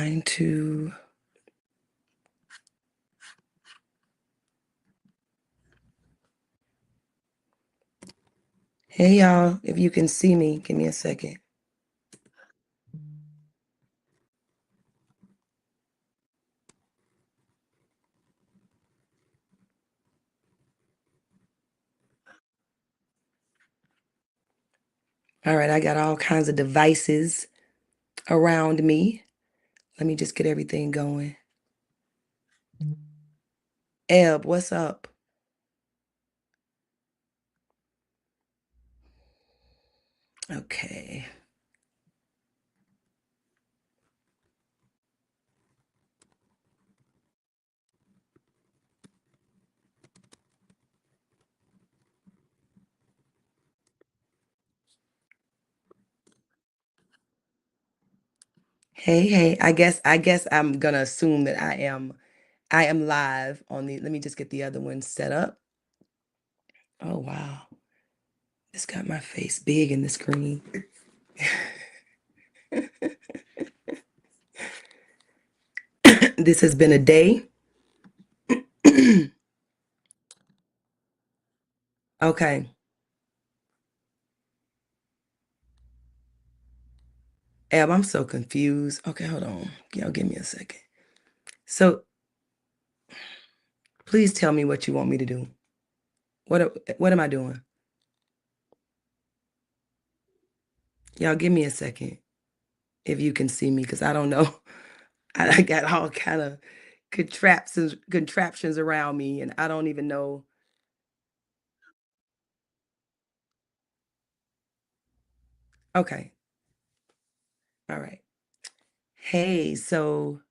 trying to. Hey y'all, if you can see me, give me a second. All right, I got all kinds of devices around me. Let me just get everything going. Eb, what's up? Okay. Hey, I guess I'm gonna assume that I am live on the, let me just get the other one set up. Oh wow. This got my face big in the screen. This has been a day. Okay. Eb, I'm so confused. Okay, hold on. Y'all give me a second. So please tell me what you want me to do. What am I doing? Y'all give me a second if you can see me, because I don't know. I got all kind of contraptions around me, and I don't even know. Okay. All right. Hey, so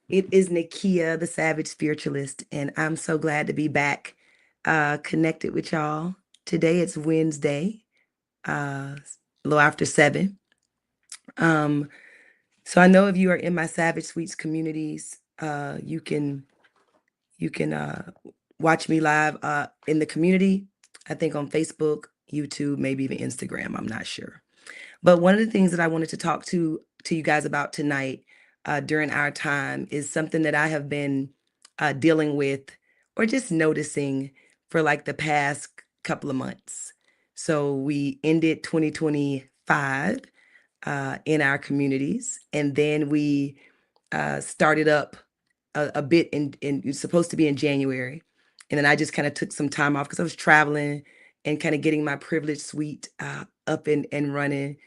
it is Nekeya, the Savage Spiritualist, and I'm so glad to be back, connected with y'all. Today it's Wednesday, a little after 7. Um, so I know if you are in my Savage Suites communities, you can watch me live in the community. I think on Facebook, YouTube, maybe even Instagram. I'm not sure. But one of the things that I wanted to talk to you guys about tonight during our time is something that I have been dealing with or just noticing for like the past couple of months. So we ended 2025 in our communities, and then we started up a bit in it's supposed to be in January. And then I just kind of took some time off because I was traveling and kind of getting my privilege suite up and running.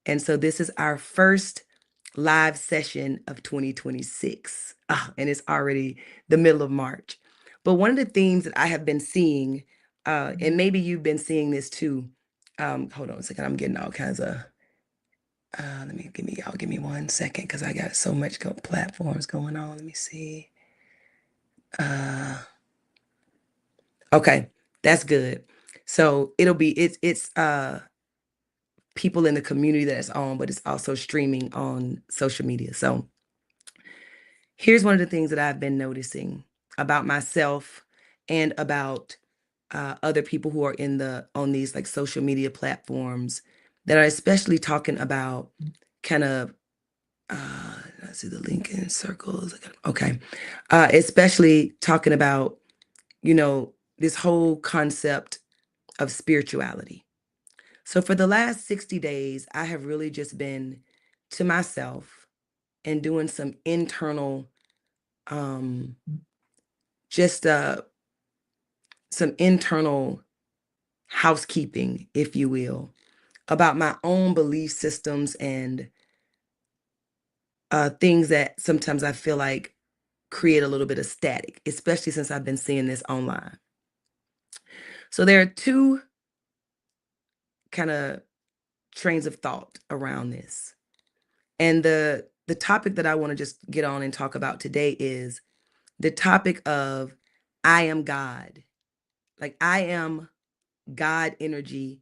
And so this is our first live session of 2026. And it's already the middle of March. But one of the themes that I have been seeing, and maybe you've been seeing this too. Hold on a second. I'm getting all kinds of give me 1 second because I got so much platforms going on. Let me see. Uh, okay, that's good. So it's people in the community that it's on, but it's also streaming on social media. So here's one of the things that I've been noticing about myself and about other people who are on these like social media platforms that are especially talking about kind of I see the link in circles. Okay. Especially talking about, this whole concept of spirituality. So for the last 60 days, I have really just been to myself and doing some internal, um, just some internal housekeeping, if you will, about my own belief systems and things that sometimes I feel like create a little bit of static, especially since I've been seeing this online. So there are two kind of trains of thought around this. And the topic that I want to just get on and talk about today is the topic of I am God. Like I am God energy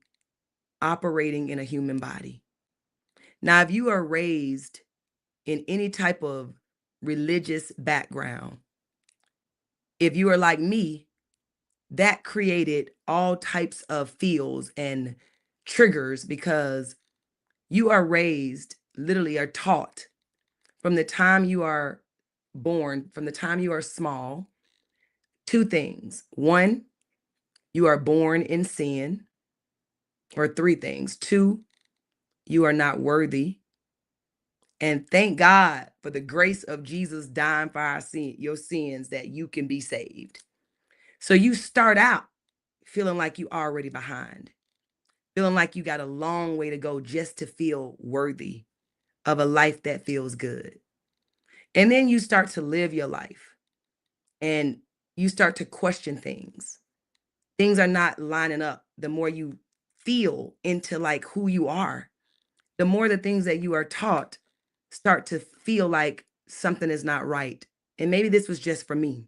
operating in a human body. Now, if you are raised in any type of religious background, if you are like me, that created all types of feels and triggers because you are raised, literally are taught from the time you are born, from the time you are small, two things. One, you are born in sin, or three things. Two, you are not worthy. And thank God for the grace of Jesus dying for your sins, that you can be saved. So you start out feeling like you already behind, feeling like you got a long way to go just to feel worthy of a life that feels good. And then you start to live your life and you start to question things. Things are not lining up. The more you feel into like who you are, the more the things that you are taught start to feel like something is not right. And maybe this was just for me.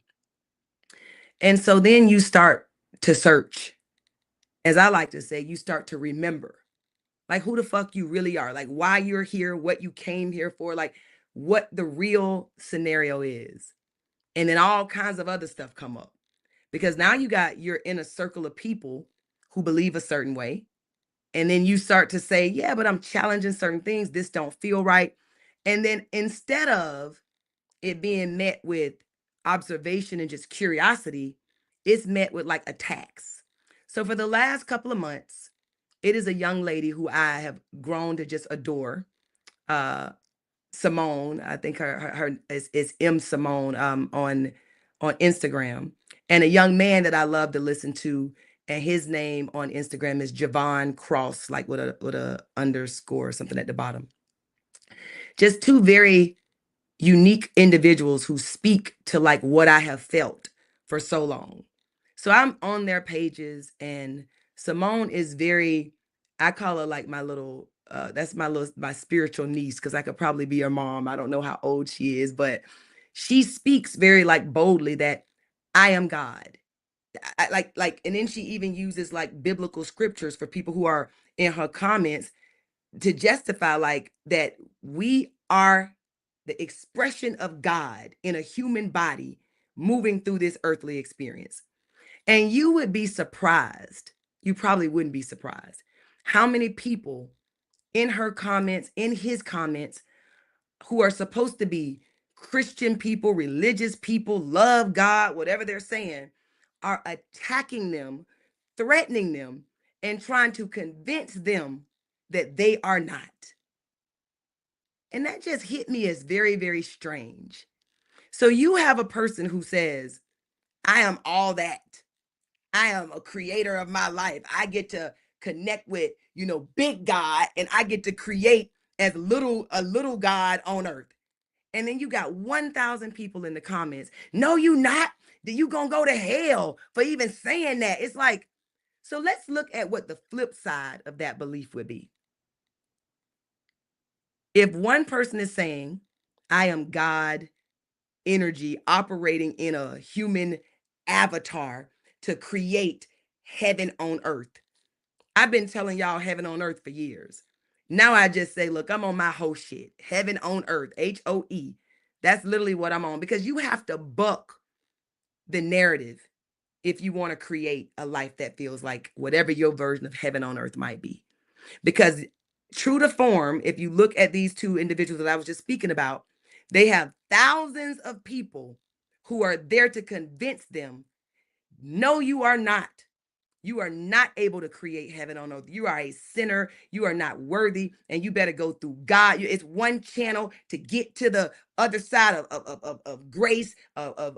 And so then you start to search. As I like to say, you start to remember like who the fuck you really are, like why you're here, what you came here for, like what the real scenario is. And then all kinds of other stuff come up because now you're in a circle of people who believe a certain way. And then you start to say, yeah, but I'm challenging certain things. This don't feel right. And then instead of it being met with observation and just curiosity, it's met with like attacks. So for the last couple of months, it is a young lady who I have grown to just adore. Uh, Simone, I think her is M Simone on Instagram, and a young man that I love to listen to, and his name on Instagram is Javon Cross, like with a underscore or something at the bottom. Just two very unique individuals who speak to like what I have felt for so long. So I'm on their pages, and Simone is very, I call her like my little, that's my spiritual niece, because I could probably be her mom. I don't know how old she is, but she speaks very like boldly that I am God. And then she even uses like biblical scriptures for people who are in her comments to justify like that we are the expression of God in a human body moving through this earthly experience. And you would be surprised, you probably wouldn't be surprised, how many people in her comments, in his comments, who are supposed to be Christian people, religious people, love God, whatever they're saying, are attacking them, threatening them, and trying to convince them that they are not. And that just hit me as very, very strange. So you have a person who says, I am all that. I am a creator of my life. I get to connect with, big God, and I get to create as a little God on earth. And then you got 1,000 people in the comments. No, you not. You gonna go to hell for even saying that. It's like, so let's look at what the flip side of that belief would be. If one person is saying, I am God energy operating in a human avatar to create heaven on earth. I've been telling y'all heaven on earth for years. Now I just say, look, I'm on my whole shit. Heaven on earth, HOE. That's literally what I'm on, because you have to buck the narrative if you want to create a life that feels like whatever your version of heaven on earth might be. Because true to form, if you look at these two individuals that I was just speaking about, they have thousands of people who are there to convince them, no, you are not. You are not able to create heaven on earth. You are a sinner. You are not worthy, and you better go through God. It's one channel to get to the other side of grace, of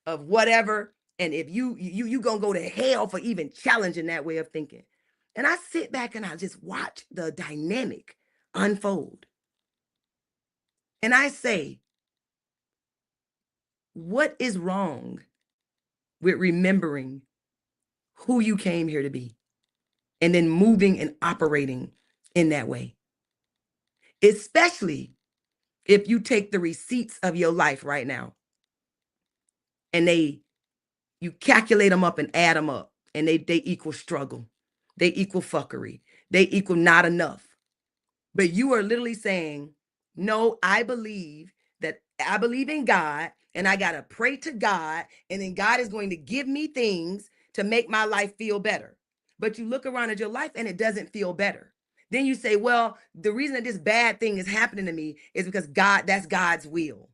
whatever. And if you gonna go to hell for even challenging that way of thinking. And I sit back and I just watch the dynamic unfold. And I say, what is wrong with remembering who you came here to be and then moving and operating in that way? Especially if you take the receipts of your life right now and you calculate them up and add them up, and they equal struggle, they equal fuckery, they equal not enough. But you are literally saying, no, I believe in God, and I got to pray to God, and then God is going to give me things to make my life feel better. But you look around at your life and it doesn't feel better. Then you say, well, the reason that this bad thing is happening to me is because that's God's will.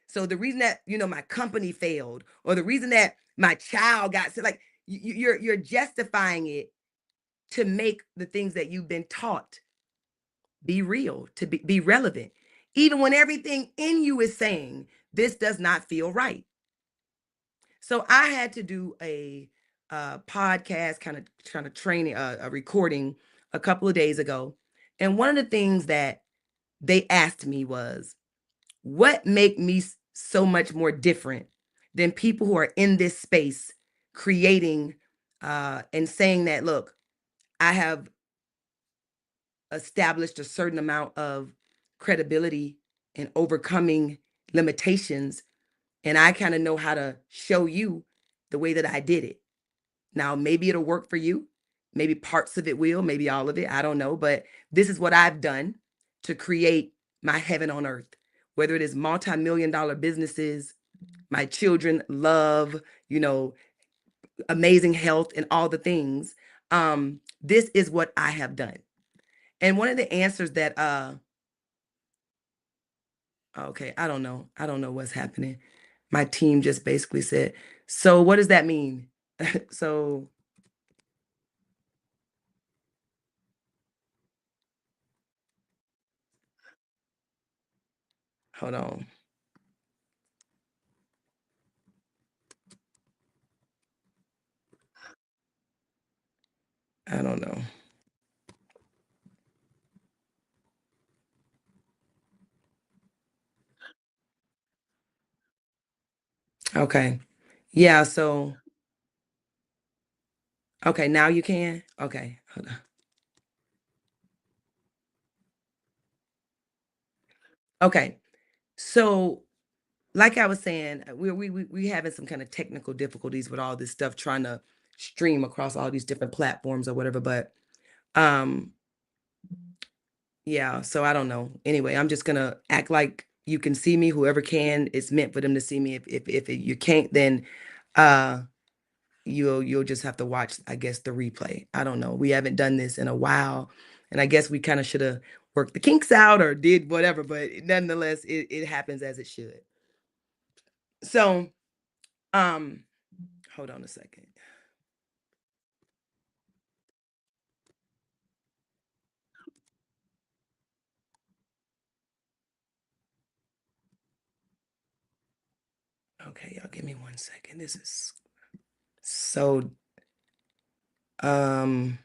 So the reason that, my company failed, or the reason that my child got sick, like you're justifying it to make the things that you've been taught be real, to be relevant, even when everything in you is saying this does not feel right. So I had to do a podcast, kind of training, a recording a couple of days ago. And one of the things that they asked me was, what make me so much more different than people who are in this space creating and saying that, look, I have established a certain amount of credibility and overcoming limitations, and I kind of know how to show you the way that I did it. Now, maybe it'll work for you. Maybe parts of it will, maybe all of it. I don't know. But this is what I've done to create my heaven on earth, whether it is multi-million-dollar businesses, my children love, amazing health and all the things. This is what I have done. And one of the answers that, okay, I don't know. I don't know what's happening. My team just basically said, so what does that mean? So hold on. I don't know. Okay. Yeah, so okay, now you can? Okay. Hold on. Okay. So like I was saying, we having some kind of technical difficulties with all this stuff trying to stream across all these different platforms or whatever, but um yeah, so I don't know. Anyway, I'm just gonna act like you can see me. Whoever can, it's meant for them to see me. If you can't, then uh you'll just have to watch, I guess, the replay. I don't know. We haven't done this in a while, and I guess we kind of should have worked the kinks out or did whatever, but nonetheless, it happens as it should. So, um, hold on a second. Okay, y'all give me 1 second. This is so um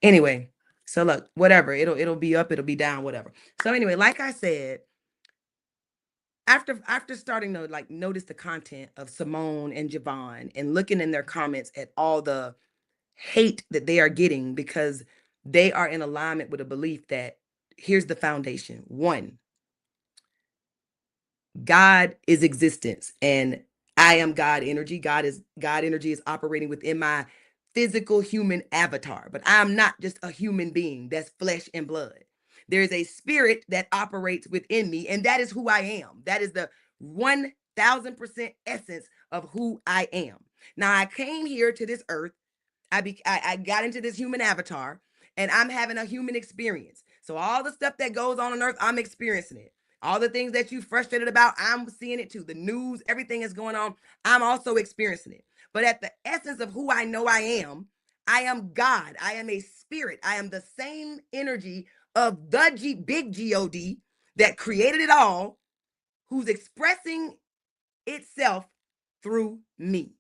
anyway, so look, whatever. It'll be up, it'll be down, whatever. So anyway, like I said, after starting to like notice the content of Simone and Javon and looking in their comments at all the hate that they are getting because they are in alignment with a belief that here's the foundation. One, God is existence and I am God energy. God energy is operating within my physical human avatar, but I'm not just a human being that's flesh and blood. There's a spirit that operates within me, and that is who I am. That is the 1000% essence of who I am. Now, I came here to this earth. I got into this human avatar, and I'm having a human experience. So all the stuff that goes on earth, I'm experiencing it. All the things that you frustrated about, I'm seeing it too. The news, everything is going on. I'm also experiencing it. But at the essence of who I know I am God. I am a spirit. I am the same energy of the big God that created it all, who's expressing itself through me.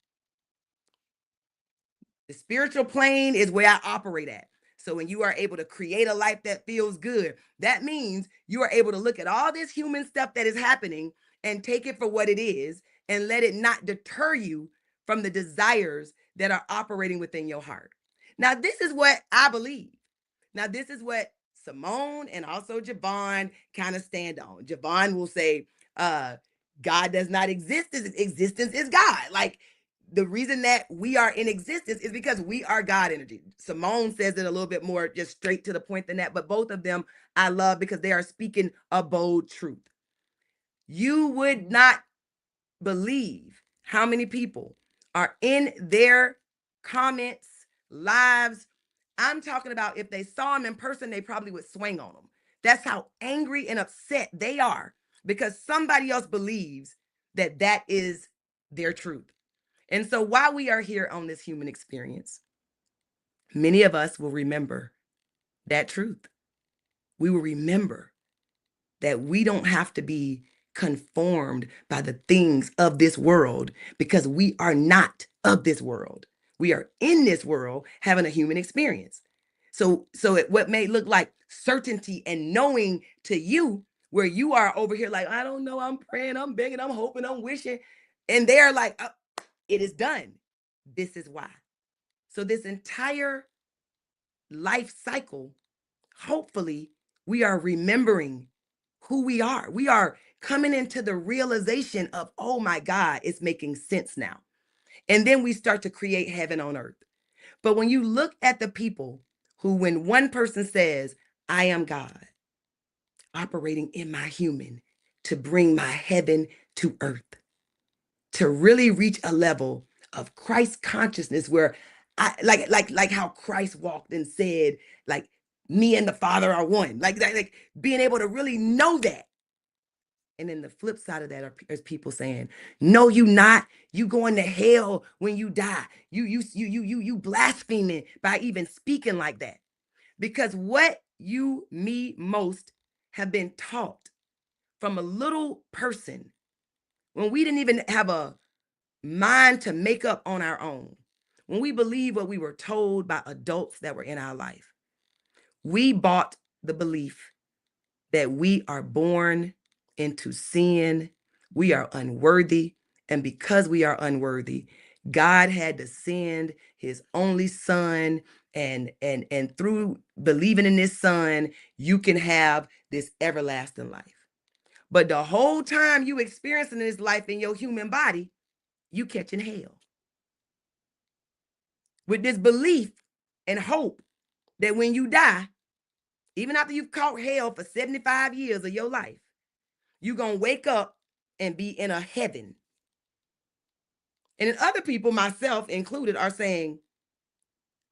The spiritual plane is where I operate at. So when you are able to create a life that feels good, that means you are able to look at all this human stuff that is happening and take it for what it is and let it not deter you from the desires that are operating within your heart. Now, this is what I believe. Now, this is what Simone and also Javon kind of stand on. Javon will say, God does not exist. Existence is God. Like, the reason that we are in existence is because we are God energy. Simone says it a little bit more just straight to the point than that, but both of them I love because they are speaking a bold truth. You would not believe How many people are in their comments, lives? I'm talking about if they saw him in person, they probably would swing on him. That's how angry and upset they are because somebody else believes that that is their truth. And so while we are here on this human experience, many of us will remember that truth. We will remember that we don't have to be conformed by the things of this world because we are not of this world. We are in this world having a human experience. So what may look like certainty and knowing to you, where you are over here like, I don't know, I'm praying, I'm begging, I'm hoping, I'm wishing. And they're like, it is done. This is why. So this entire life cycle, hopefully, we are remembering who we are. We are coming into the realization of, oh my God, it's making sense now. And then we start to create heaven on earth. But when you look at the people who, when one person says, I am God, operating in my human to bring my heaven to earth, to really reach a level of Christ consciousness where I like how Christ walked and said, like, me and the Father are one. Like being able to really know that. And then the flip side of that is people saying, "No, you not. You going to hell when you die. You blaspheming by even speaking like that." Because what you, me, most have been taught from a little person when we didn't even have a mind to make up on our own, when we believe what we were told by adults that were in our life, we bought the belief that we are born into sin, we are unworthy, and because we are unworthy, God had to send his only son, and through believing in this son, you can have this everlasting life. But the whole time you experiencing this life in your human body, you catching hell. With this belief and hope that when you die, even after you've caught hell for 75 years of your life, you're going to wake up and be in a heaven. And then other people, myself included, are saying,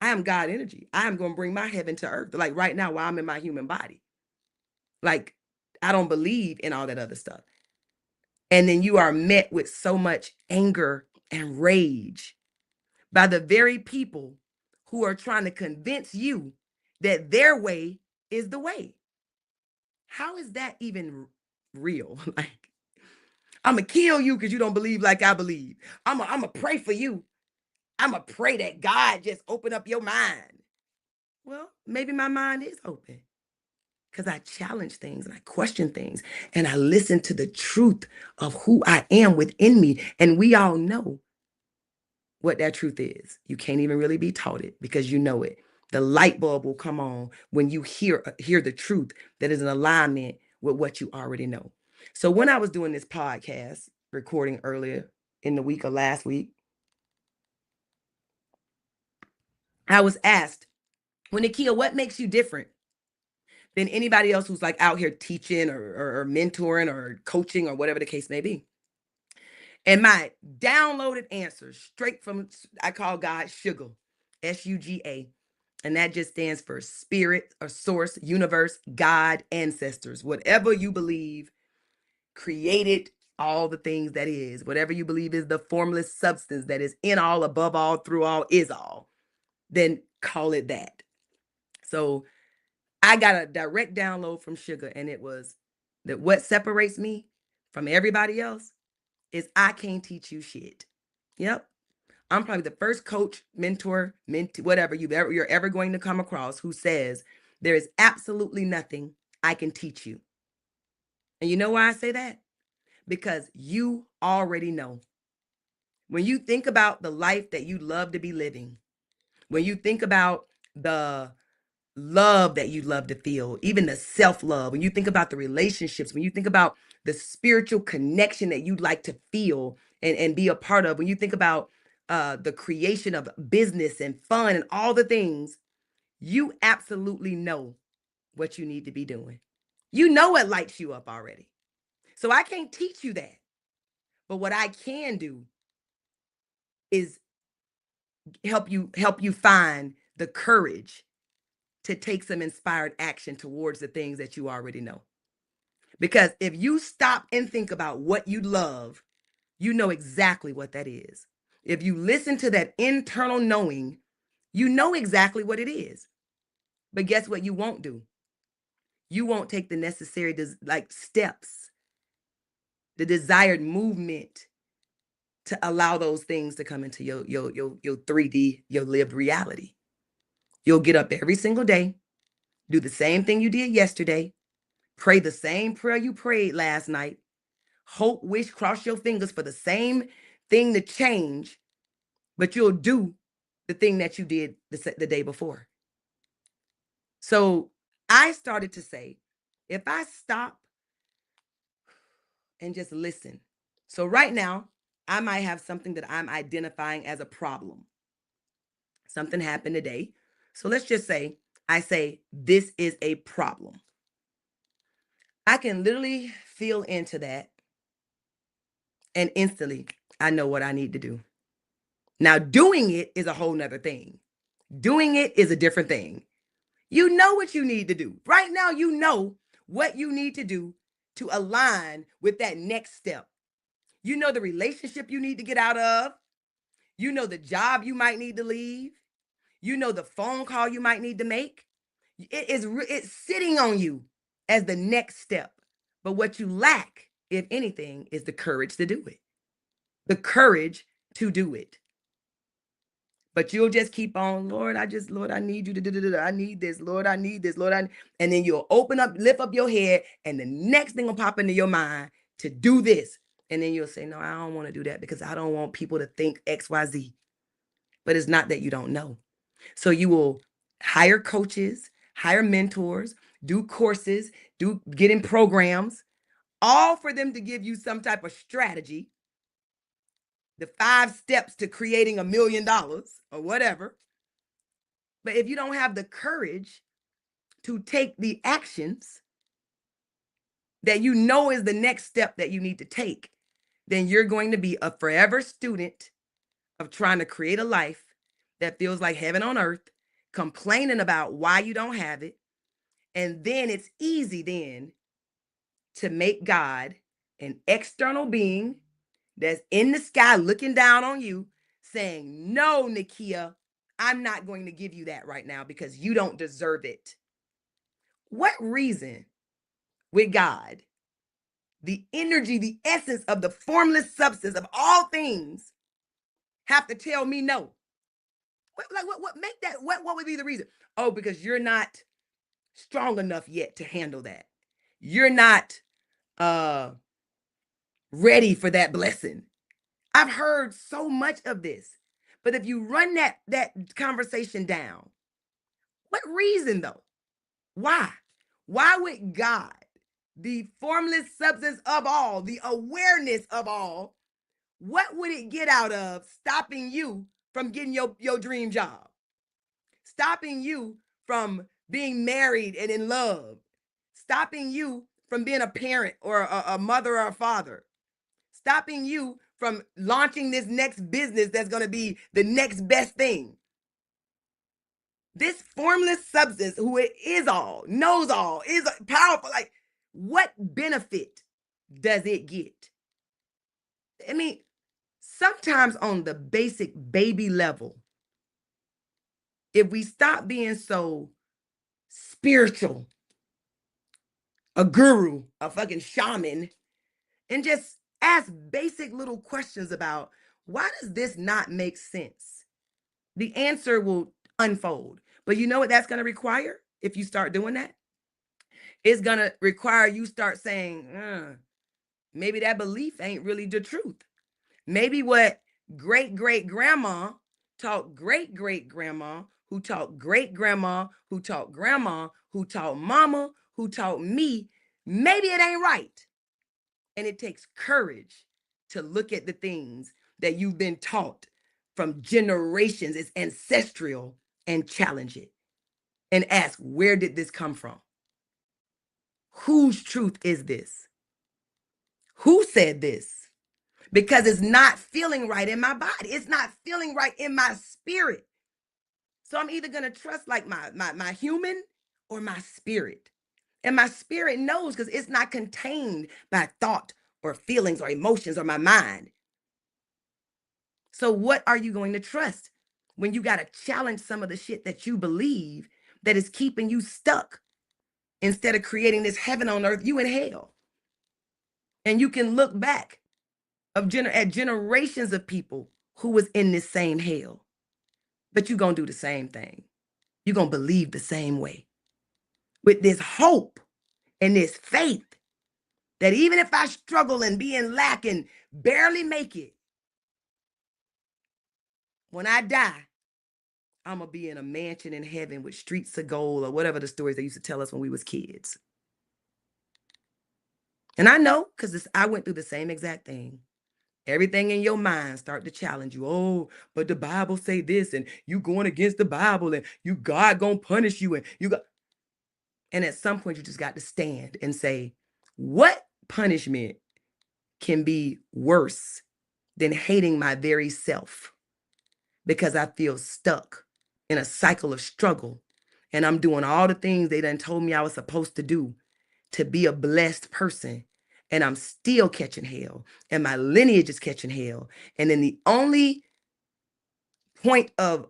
I am God energy. I am going to bring my heaven to earth. Like right now, while I'm in my human body. Like, I don't believe in all that other stuff. And then you are met with so much anger and rage by the very people who are trying to convince you that their way is the way. How is that even real? Like, I'm going to kill you because you don't believe like I believe. I'm going to pray for you. I'm going to pray that God just open up your mind. Well, maybe my mind is open because I challenge things and I question things and I listen to the truth of who I am within me. And we all know what that truth is. You can't even really be taught it because you know it. The light bulb will come on when you hear the truth that is in alignment with what you already know. So when I was doing this podcast recording earlier in the week of last week, I was asked, well, Nekeya, what makes you different than anybody else who's like out here teaching or mentoring or coaching or whatever the case may be? And my downloaded answer straight from, I call God Sugar, SUGA. And that just stands for spirit or source, universe, God, ancestors, whatever you believe created all the things that is, whatever you believe is the formless substance that is in all, above all, through all, is all, then call it that. So I got a direct download from Sugar, and it was that what separates me from everybody else is I can't teach you shit. Yep. I'm probably the first coach, mentor, whatever you're ever going to come across who says there is absolutely nothing I can teach you. And you know why I say that? Because you already know. When you think about the life that you love to be living, when you think about the love that you love to feel, even the self-love, when you think about the relationships, when you think about the spiritual connection that you'd like to feel and be a part of, when you think about the creation of business and fun and all the things, you absolutely know what you need to be doing. You know what lights you up already. So I can't teach you that. But what I can do is help you find the courage to take some inspired action towards the things that you already know. Because if you stop and think about what you love, you know exactly what that is. If you listen to that internal knowing, you know exactly what it is. But guess what you won't do? You won't take the necessary steps, the desired movement to allow those things to come into your 3D, your lived reality. You'll get up every single day, do the same thing you did yesterday, pray the same prayer you prayed last night, hope, wish, cross your fingers for the same thing to change, but you'll do the thing that you did the day before. So I started to say, if I stop and just listen. So right now, I might have something that I'm identifying as a problem. Something happened today. So let's just say, I say, this is a problem. I can literally feel into that. And instantly, I know what I need to do. Now, doing it is a whole nother thing. Doing it is a different thing. You know what you need to do. Right now, you know what you need to do to align with that next step. You know the relationship you need to get out of. You know the job you might need to leave. You know the phone call you might need to make. It's sitting on you as the next step. But what you lack, if anything, is the courage to do it. The courage to do it. But you'll just keep on, Lord, Lord, I need you to do. I need this, Lord, I need this, Lord, and then you'll lift up your head, and the next thing will pop into your mind to do this. And then you'll say, no, I don't want to do that because I don't want people to think XYZ. But it's not that you don't know. So you will hire coaches, hire mentors, do courses, get in programs, all for them to give you some type of strategy, the 5 steps to creating $1 million or whatever. But if you don't have the courage to take the actions that you know is the next step that you need to take, then you're going to be a forever student of trying to create a life that feels like heaven on earth, complaining about why you don't have it. And then it's easy then to make God an external being that's in the sky looking down on you saying, no, Nekeya, I'm not going to give you that right now because you don't deserve it. What reason with God, the energy, the essence of the formless substance of all things, have to tell me no? What would be the reason? Oh, because you're not strong enough yet to handle that. You're not ready for that blessing. I've heard so much of this. But if you run that conversation down, what reason though? Why? Why would God, the formless substance of all, the awareness of all, what would it get out of stopping you from getting your dream job? Stopping you from being married and in love? Stopping you from being a parent or a mother or a father? Stopping you from launching this next business that's going to be the next best thing? This formless substance, who it is all, knows all, is powerful. Like, what benefit does it get? I mean, sometimes on the basic baby level, if we stop being so spiritual, a guru, a fucking shaman, and just ask basic little questions about why does this not make sense? The answer will unfold. But you know what that's going to require if you start doing that? It's going to require you start saying, maybe that belief ain't really the truth. Maybe what great great grandma taught great great grandma, who taught great grandma, who taught grandma, who taught mama, who taught me, maybe it ain't right. And it takes courage to look at the things that you've been taught from generations, it's ancestral, and challenge it and ask, where did this come from? Whose truth is this? Who said this? because it's not feeling right in my body. It's not feeling right in my spirit. So I'm either going to trust like my human or my spirit. And my spirit knows because it's not contained by thought or feelings or emotions or my mind. So what are you going to trust when you got to challenge some of the shit that you believe that is keeping you stuck instead of creating this heaven on earth, you in hell? And you can look back at generations of people who was in this same hell. But you're going to do the same thing. You're going to believe the same way with this hope and this faith that even if I struggle and be in lack and barely make it, when I die, I'm going to be in a mansion in heaven with streets of gold or whatever the stories they used to tell us when we was kids. And I know because I went through the same exact thing. Everything in your mind start to challenge you. Oh, but the Bible say this, and you going against the Bible, and God gonna punish you, and you got. And at some point, you just got to stand and say, what punishment can be worse than hating my very self because I feel stuck in a cycle of struggle, and I'm doing all the things they done told me I was supposed to do to be a blessed person, and I'm still catching hell, and my lineage is catching hell. And then the only point of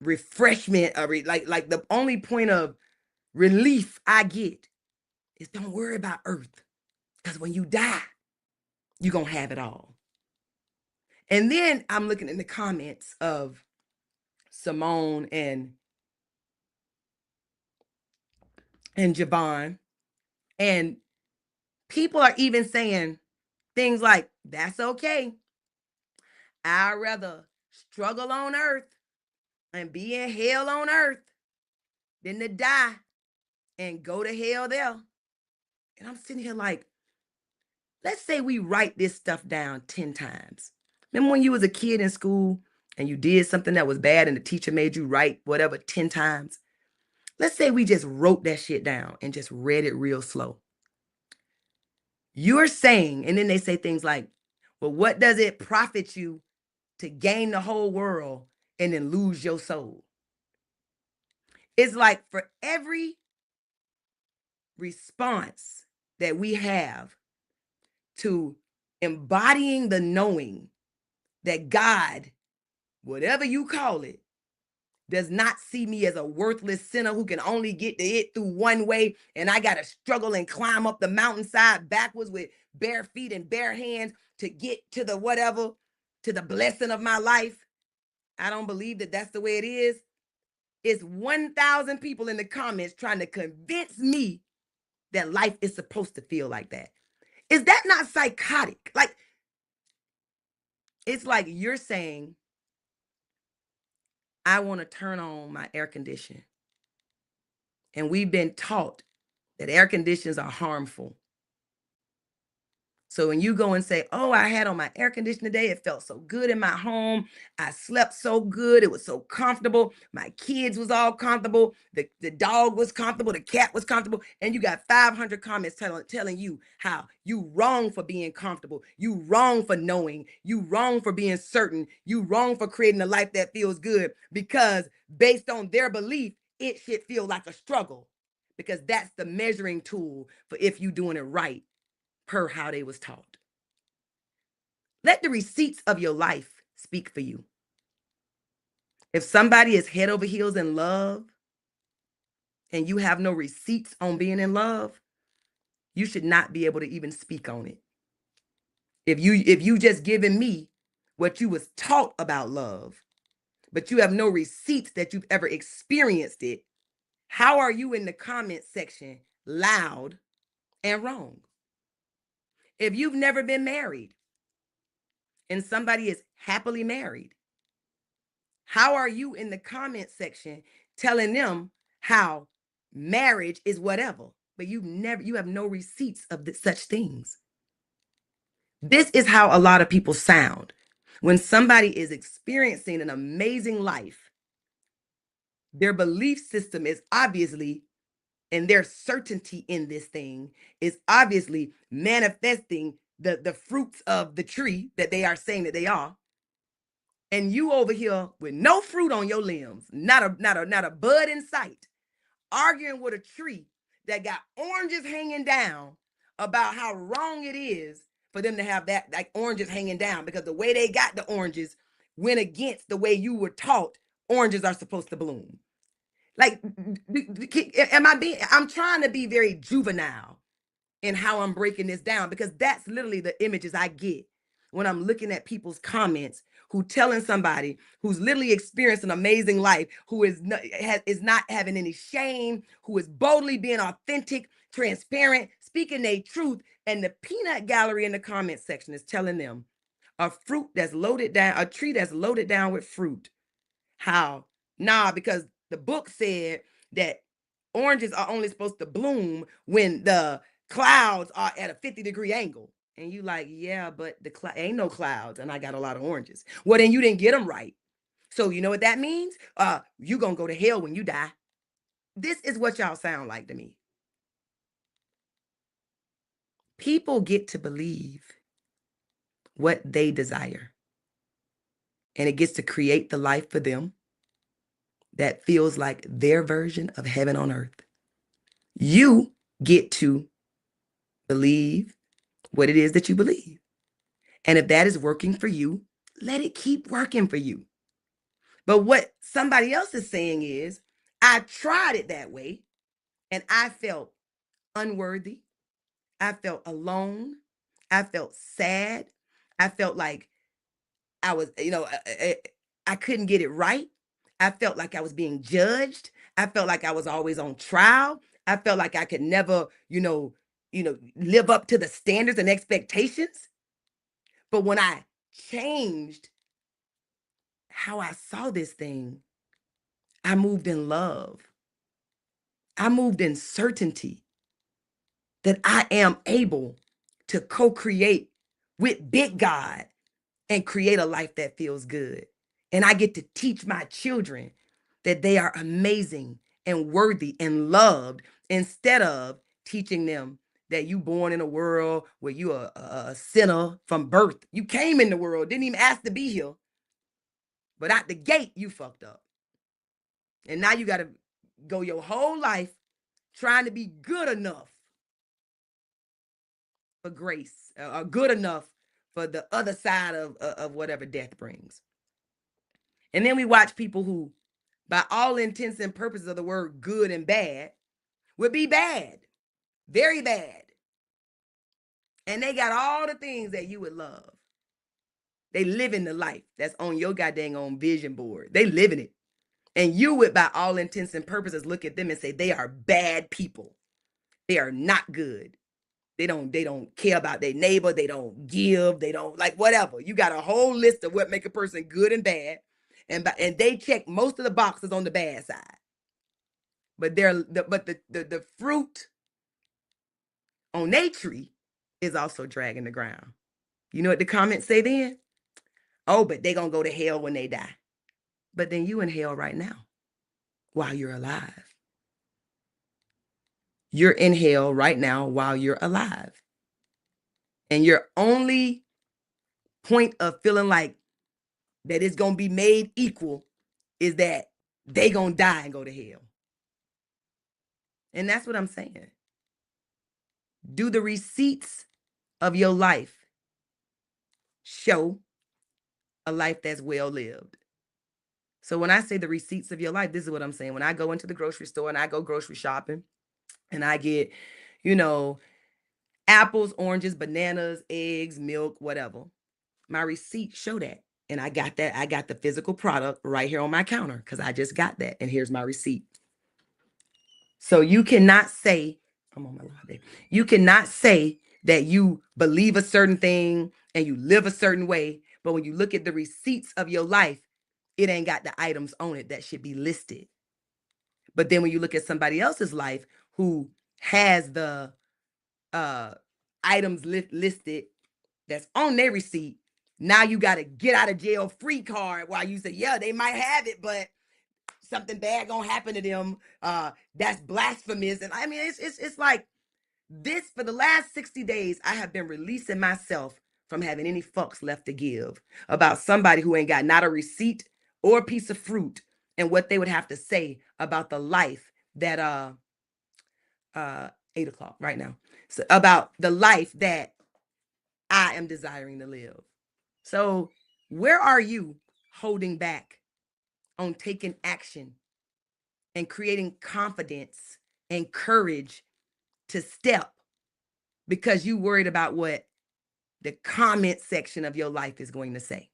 refreshment, or like the only point of relief I get is don't worry about earth, because when you die, you're gonna have it all. And then I'm looking in the comments of Simone and Javon, and people are even saying things like, that's okay. I'd rather struggle on earth and be in hell on earth than to die and go to hell there. And I'm sitting here like, let's say we write this stuff down 10 times. Remember when you was a kid in school and you did something that was bad and the teacher made you write whatever 10 times? Let's say we just wrote that shit down and just read it real slow. You're saying, and then they say things like, well, what does it profit you to gain the whole world and then lose your soul? It's like for every response that we have to embodying the knowing that God, whatever you call it, does not see me as a worthless sinner who can only get to it through one way, and I got to struggle and climb up the mountainside backwards with bare feet and bare hands to get to the whatever, to the blessing of my life. I don't believe that that's the way it is. It's 1,000 people in the comments trying to convince me that life is supposed to feel like that. Is that not psychotic? Like, it's like you're saying, I want to turn on my air conditioner. And we've been taught that air conditioners are harmful. So when you go and say, oh, I had on my air conditioner today, it felt so good in my home. I slept so good. It was so comfortable. My kids was all comfortable. The dog was comfortable. The cat was comfortable. And you got 500 comments telling you how you wrong for being comfortable. You wrong for knowing. You wrong for being certain. You wrong for creating a life that feels good, because based on their belief, it should feel like a struggle, because that's the measuring tool for if you doing it right per how they was taught. Let the receipts of your life speak for you. If somebody is head over heels in love and you have no receipts on being in love, you should not be able to even speak on it. If you just giving me what you was taught about love, but you have no receipts that you've ever experienced it, how are you in the comment section loud and wrong? If you've never been married and somebody is happily married, how are you in the comment section telling them how marriage is whatever, but you have no receipts of such things? This is how a lot of people sound when somebody is experiencing an amazing life. Their belief system is obviously, and their certainty in this thing is obviously manifesting the fruits of the tree that they are saying that they are, and you over here with no fruit on your limbs, not a bud in sight, arguing with a tree that got oranges hanging down about how wrong it is for them to have that, like, oranges hanging down, because the way they got the oranges went against the way you were taught oranges are supposed to bloom. Like, I'm trying to be very juvenile in how I'm breaking this down, because that's literally the images I get when I'm looking at people's comments, who telling somebody who's literally experienced an amazing life, who is not having any shame, who is boldly being authentic, transparent, speaking their truth, and the peanut gallery in the comment section is telling them a tree that's loaded down with fruit. How? Nah, because the book said that oranges are only supposed to bloom when the clouds are at a 50-degree angle. And you like, yeah, but ain't no clouds, and I got a lot of oranges. Well, then you didn't get them right. So you know what that means? You gonna go to hell when you die. This is what y'all sound like to me. People get to believe what they desire, and it gets to create the life for them that feels like their version of heaven on earth. You get to believe what it is that you believe. And if that is working for you, let it keep working for you. But what somebody else is saying is, I tried it that way and I felt unworthy. I felt alone. I felt sad. I felt like I was, I couldn't get it right. I felt like I was being judged. I felt like I was always on trial. I felt like I could never, live up to the standards and expectations. But when I changed how I saw this thing, I moved in love. I moved in certainty that I am able to co-create with big God and create a life that feels good. And I get to teach my children that they are amazing and worthy and loved, instead of teaching them that you born in a world where you are a sinner from birth. You came in the world, didn't even ask to be here. But out the gate, you fucked up. And now you got to go your whole life trying to be good enough for grace, or good enough for the other side of whatever death brings. And then we watch people who, by all intents and purposes of the word good and bad, would be bad, very bad. And they got all the things that you would love. They live in the life that's on your goddamn own vision board. They live in it. And you would, by all intents and purposes, look at them and say, they are bad people. They are not good. They don't care about their neighbor. They don't give. They don't, like, whatever. You got a whole list of what make a person good and bad. And they check most of the boxes on the bad side. But the fruit on their tree is also dragging the ground. You know what the comments say then? Oh, but they gonna go to hell when they die. But then you in hell right now while you're alive. You're in hell right now while you're alive. And your only point of feeling like that it's gonna be made equal is that they gonna die and go to hell. And that's what I'm saying. Do the receipts of your life show a life that's well lived? So when I say the receipts of your life, this is what I'm saying. When I go into the grocery store and I go grocery shopping and I get, apples, oranges, bananas, eggs, milk, whatever, my receipts show that. And I got that. I got the physical product right here on my counter because I just got that. And here's my receipt. So you cannot say, I'm on my live. You cannot say that you believe a certain thing and you live a certain way. But when you look at the receipts of your life, it ain't got the items on it that should be listed. But then when you look at somebody else's life who has the items listed that's on their receipt, now you got to get out of jail free card while you say, yeah, they might have it, but something bad gonna happen to them. That's blasphemous. And I mean, it's like, For the last 60 days, I have been releasing myself from having any fucks left to give about somebody who ain't got not a receipt or a piece of fruit, and what they would have to say about the life that 8 o'clock right now. So about the life that I am desiring to live. So where are you holding back on taking action and creating confidence and courage to step, because you worried about what the comment section of your life is going to say?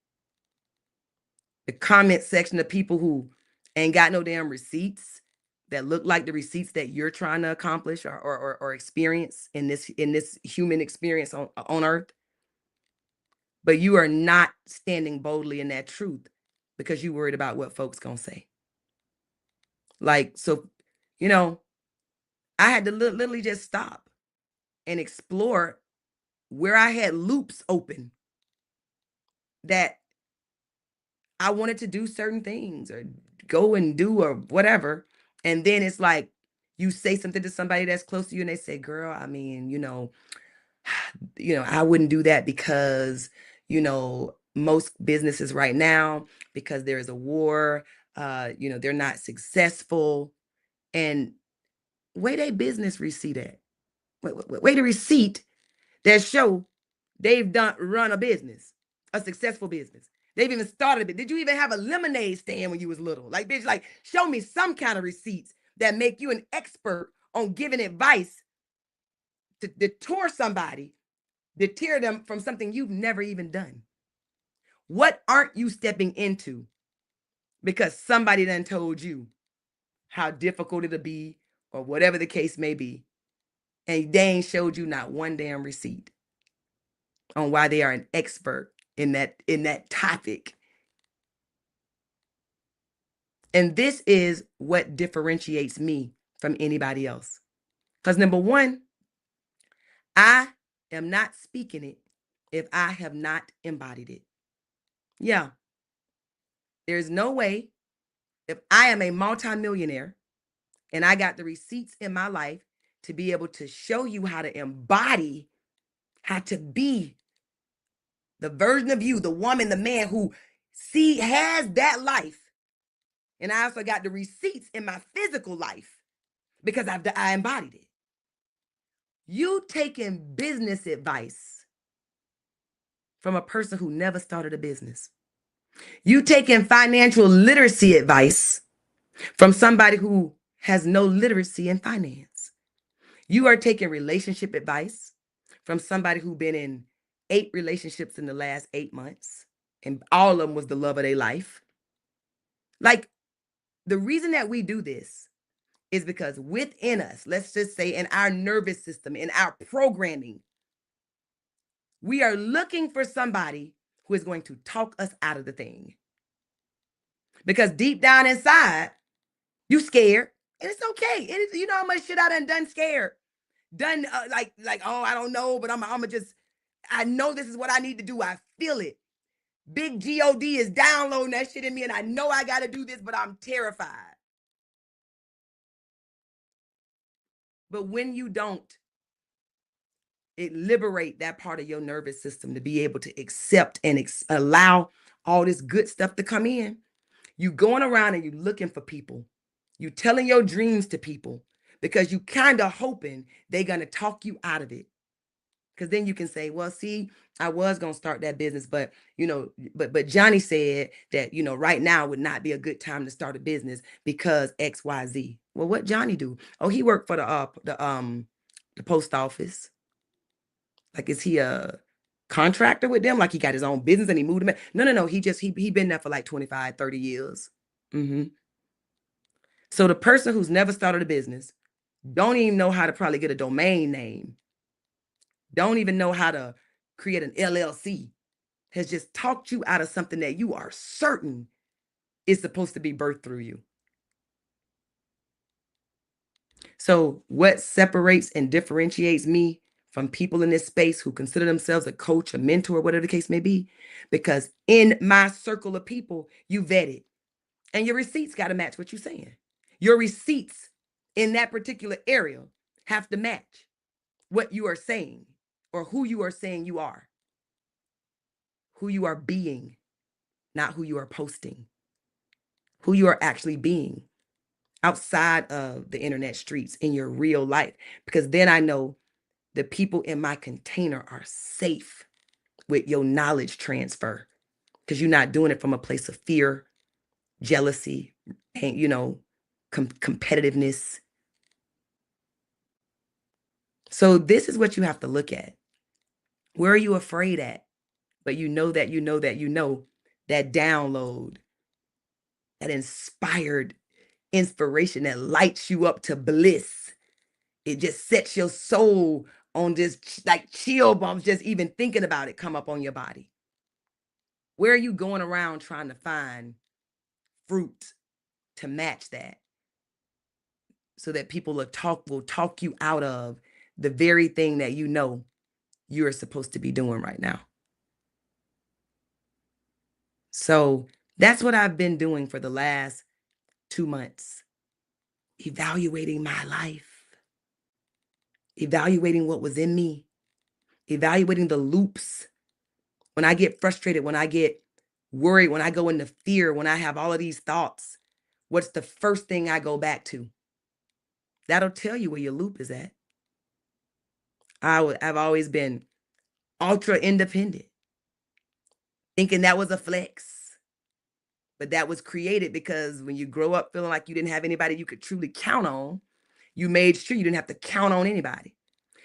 The comment section of people who ain't got no damn receipts that look like the receipts that you're trying to accomplish or experience in this human experience on earth. But you are not standing boldly in that truth because you worried about what folks gonna say. Like, so, you know, I had to literally just stop and explore where I had loops open that I wanted to do certain things or go and do or whatever. And then it's like you say something to somebody that's close to you and they say, girl, I mean, I wouldn't do that because, most businesses right now, because there is a war, they're not successful. And where they business receipt at? Wait, the receipt that show they've run a business, a successful business. They've even started it. Did you even have a lemonade stand when you was little? Like, bitch, like, show me some kind of receipts that make you an expert on giving advice to deter somebody, deter them from something you've never even done. What aren't you stepping into because somebody done told you how difficult it'll be or whatever the case may be, and they ain't showed you not one damn receipt on why they are an expert in that topic? And this is what differentiates me from anybody else. Because number one, I am not speaking it if I have not embodied it. Yeah, there's no way, if I am a multimillionaire and I got the receipts in my life to be able to show you how to embody, how to be the version of you, the woman, the man who has that life. And I also got the receipts in my physical life because I embodied it. You taking business advice from a person who never started a business. You taking financial literacy advice from somebody who has no literacy in finance. You are taking relationship advice from somebody who's been in 8 relationships in the last 8 months, and all of them was the love of their life. Like, the reason that we do this is because within us, let's just say in our nervous system, in our programming, we are looking for somebody who is going to talk us out of the thing. Because deep down inside, you scared, and it's okay. It is, you know how much shit I done scared. Done oh, I don't know, but I'm just, I know this is what I need to do. I feel it. Big God is downloading that shit in me, and I know I got to do this, but I'm terrified. But when you don't, it liberate that part of your nervous system to be able to accept and allow all this good stuff to come in. You going around and you looking for people. You telling your dreams to people because you kind of hoping they're going to talk you out of it. Because then you can say, well, see, I was going to start that business, but, but Johnny said that, right now would not be a good time to start a business because X, Y, Z. Well, what Johnny do? Oh, he worked for the post office. Like, is he a contractor with them? Like, he got his own business and he moved him? No. He been there for like 25, 30 years. Mm-hmm. So the person who's never started a business don't even know how to probably get a domain name, don't even know how to create an LLC, has just talked you out of something that you are certain is supposed to be birthed through you. So what separates and differentiates me from people in this space who consider themselves a coach, a mentor, whatever the case may be, because in my circle of people, you vetted, and your receipts got to match what you're saying. Your receipts in that particular area have to match. what you are saying or who you are saying you are, who you are being, not who you are posting, who you are actually being outside of the internet streets in your real life. Because then I know the people in my container are safe with your knowledge transfer, because you're not doing it from a place of fear, jealousy, and competitiveness. So this is what you have to look at. Where are you afraid at? But that download, that inspired inspiration that lights you up to bliss. It just sets your soul on this, like chill bumps, just even thinking about it come up on your body. Where are you going around trying to find fruit to match that, so that people will talk you out of the very thing that you're supposed to be doing right now? So that's what I've been doing for the last 2 months, evaluating my life, evaluating what was in me, evaluating the loops. When I get frustrated, when I get worried, when I go into fear, when I have all of these thoughts, what's the first thing I go back to? That'll tell you where your loop is at. I've always been ultra independent, thinking that was a flex. But that was created because when you grow up feeling like you didn't have anybody you could truly count on, you made sure you didn't have to count on anybody.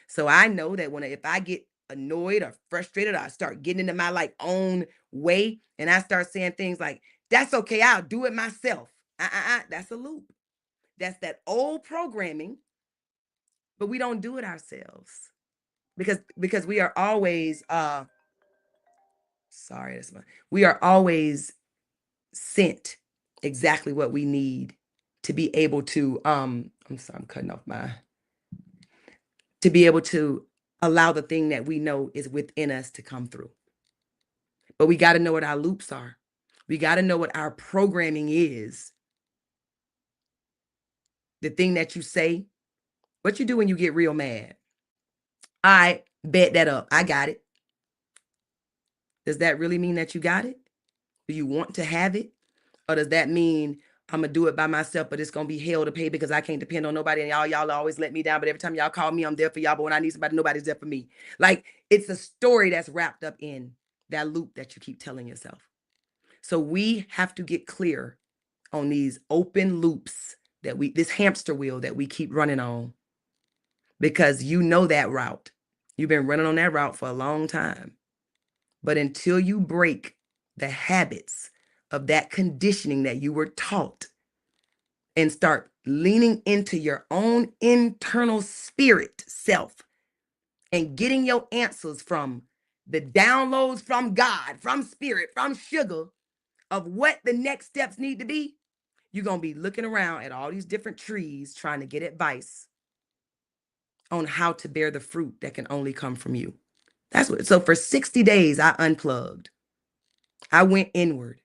So I know that if I get annoyed or frustrated, or I start getting into my own way, and I start saying things like, that's okay, I'll do it myself. That's a loop. That's that old programming, but we don't do it ourselves because we are always sorry, we are always sent exactly what we need to be able to I'm sorry, I'm cutting off to be able to allow the thing that we know is within us to come through. But we got to know what our loops are. We got to know what our programming is. The thing that you say, what you do when you get real mad. I bet that up. I got it. Does that really mean that you got it? Do you want to have it? Or does that mean I'm going to do it by myself, but it's going to be hell to pay because I can't depend on nobody, and y'all always let me down, but every time y'all call me, I'm there for y'all, but when I need somebody, nobody's there for me. Like, it's a story that's wrapped up in that loop that you keep telling yourself. So we have to get clear on these open loops this hamster wheel that we keep running on, because that route. You've been running on that route for a long time. But until you break the habits of that conditioning that you were taught and start leaning into your own internal spirit self and getting your answers from the downloads from God, from spirit, from sugar, of what the next steps need to be, you're going to be looking around at all these different trees trying to get advice on how to bear the fruit that can only come from you. So for 60 days, I unplugged. I went inward,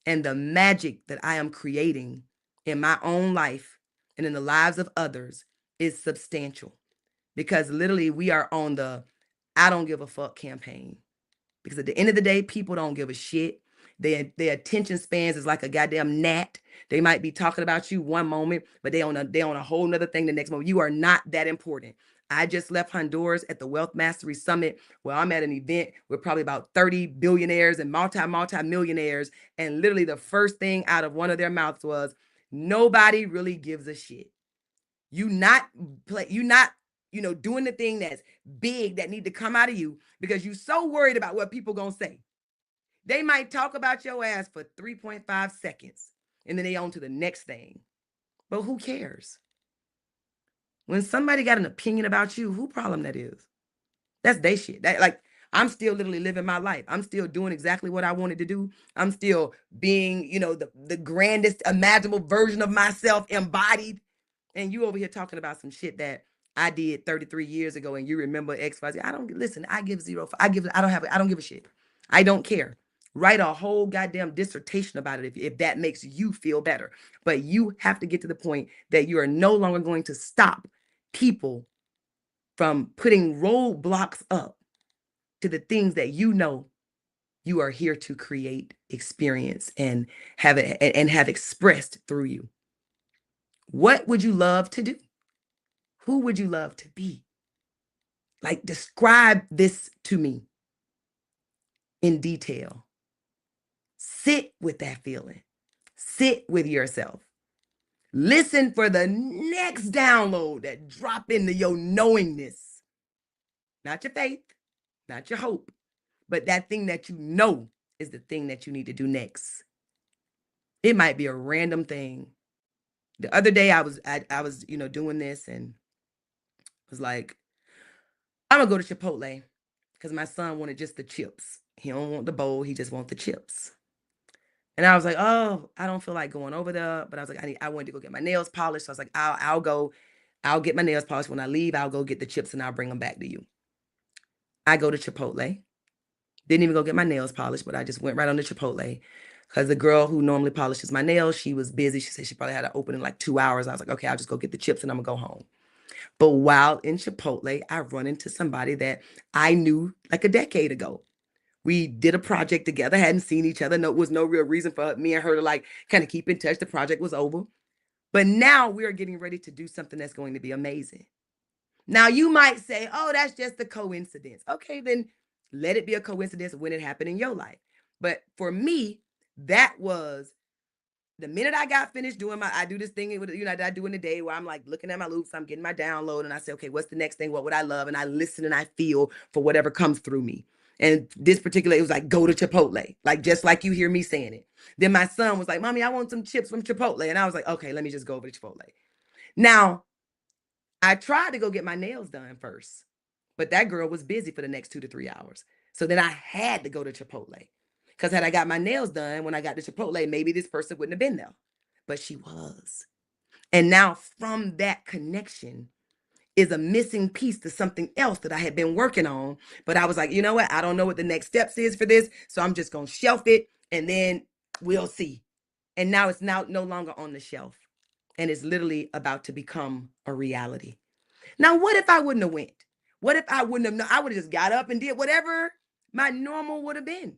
and the magic that I am creating in my own life and in the lives of others is substantial, because literally we are on the I don't give a fuck campaign. Because at the end of the day, people don't give a shit. Their attention spans is like a goddamn gnat. They might be talking about you one moment, but they on a whole nother thing the next moment. You are not that important. I just left Honduras at the Wealth Mastery Summit, where I'm at an event with probably about 30 billionaires and multi-millionaires. And literally the first thing out of one of their mouths was, nobody really gives a shit. You not doing the thing that's big that need to come out of you because you so worried about what people gonna say. They might talk about your ass for 3.5 seconds and then they on to the next thing. But who cares? When somebody got an opinion about you, who problem that is? That's they shit. I'm still literally living my life. I'm still doing exactly what I wanted to do. I'm still being, the grandest imaginable version of myself embodied. And you over here talking about some shit that I did 33 years ago, and you remember XYZ. I don't listen. I give zero. I don't give a shit. I don't care. Write a whole goddamn dissertation about it if that makes you feel better. But you have to get to the point that you are no longer going to stop people from putting roadblocks up to the things that you know you are here to create, experience, and have it and have expressed through you. What would you love to do? Who would you love to be? Like, describe this to me in detail. Sit with that feeling. Sit with yourself. Listen for the next download that drop into your knowingness. Not your faith, not your hope, but that thing that you know is the thing that you need to do next. It might be a random thing. The other day I was doing this and was like, I'm gonna go to Chipotle because my son wanted just the chips. He don't want the bowl, he just wants the chips. And I was like, oh, I don't feel like going over there, but I was like, I wanted to go get my nails polished. So I was like, I'll get my nails polished. When I leave, I'll go get the chips and I'll bring them back to you. I go to Chipotle. Didn't even go get my nails polished, but I just went right on to Chipotle because the girl who normally polishes my nails, she was busy. She said she probably had to open in like 2 hours. I was like, okay, I'll just go get the chips and I'm gonna go home. But while in Chipotle, I run into somebody that I knew like a decade ago. We did a project together, hadn't seen each other. No, was no real reason for me and her to like kind of keep in touch. The project was over. But now we are getting ready to do something that's going to be amazing. Now you might say, oh, that's just a coincidence. Okay, then let it be a coincidence when it happened in your life. But for me, that was the minute I got finished doing I do this thing, that I do in the day where I'm like looking at my loops, I'm getting my download and I say, okay, what's the next thing? What would I love? And I listen and I feel for whatever comes through me. And this particular, it was like, go to Chipotle, like just like you hear me saying it. Then my son was like, Mommy, I want some chips from Chipotle. And I was like, okay, let me just go over to Chipotle. Now, I tried to go get my nails done first, but that girl was busy for the next 2 to 3 hours. So then I had to go to Chipotle. Because had I got my nails done when I got to Chipotle, maybe this person wouldn't have been there. But she was. And now from that connection is a missing piece to something else that I had been working on. But I was like, you know what? I don't know what the next steps is for this. So I'm just going to shelf it and then we'll see. And now it's now no longer on the shelf. And it's literally about to become a reality. Now, what if I wouldn't have went? What if I wouldn't have known? I would have just got up and did whatever my normal would have been.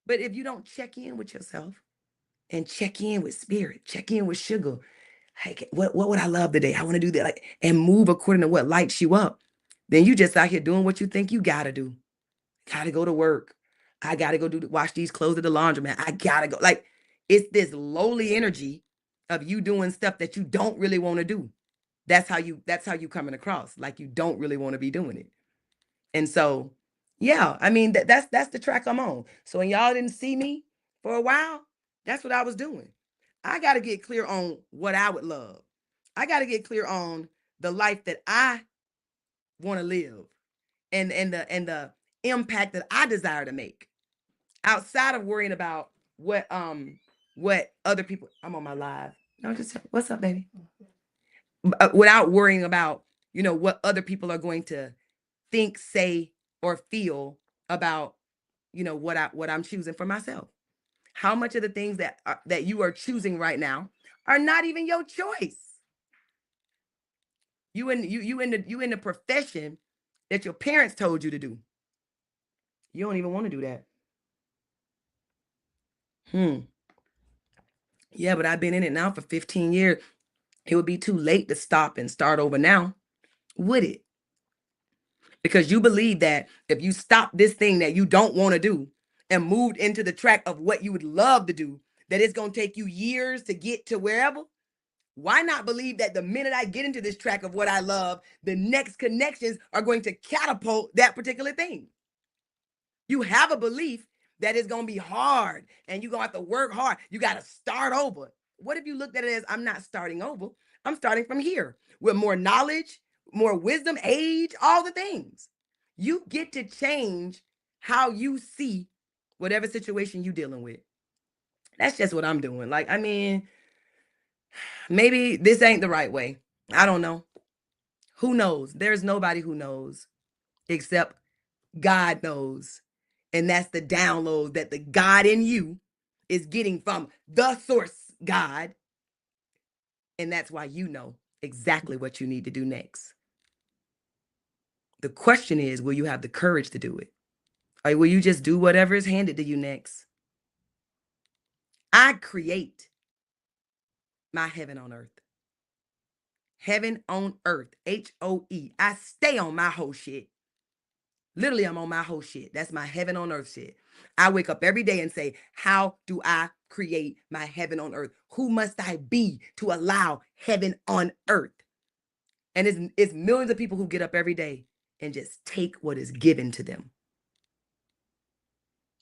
But if you don't check in with yourself and check in with spirit, check in with sugar, hey, what would I love today? I want to do that, like, and move according to what lights you up. Then you just out here doing what you think you gotta do. Gotta go to work. I gotta go wash these clothes at the laundromat. I gotta go. Like, it's this lowly energy of you doing stuff that you don't really want to do. That's how you coming across. Like you don't really want to be doing it. And so, yeah, I mean that's the track I'm on. So when y'all didn't see me for a while, that's what I was doing. I got to get clear on what I would love. I got to get clear on the life that I want to live and the impact that I desire to make outside of worrying about what other people. I'm on my live. No, just what's up, baby? Without worrying about what other people are going to think, say, or feel about what I'm choosing for myself. How much of the things that you are choosing right now are not even your choice? You in the profession that your parents told you to do. You don't even want to do that. Yeah, but I've been in it now for 15 years. It would be too late to stop and start over now, would it? Because you believe that if you stop this thing that you don't want to do and moved into the track of what you would love to do, that it's going to take you years to get to wherever. Why not believe that the minute I get into this track of what I love, the next connections are going to catapult that particular thing? You have a belief that it's going to be hard and you're going to have to work hard. You got to start over. What if you looked at it as, I'm not starting over, I'm starting from here with more knowledge, more wisdom, age, all the things. You get to change how you see whatever situation you're dealing with. That's just what I'm doing. Like, I mean, maybe this ain't the right way. I don't know. Who knows? There's nobody who knows except God knows. And that's the download that the God in you is getting from the source God. And that's why you know exactly what you need to do next. The question is, will you have the courage to do it? Or will you just do whatever is handed to you next? I create my heaven on earth. Heaven on earth. HOE. I stay on my whole shit. Literally, I'm on my whole shit. That's my heaven on earth shit. I wake up every day and say, how do I create my heaven on earth? Who must I be to allow heaven on earth? And it's millions of people who get up every day and just take what is given to them.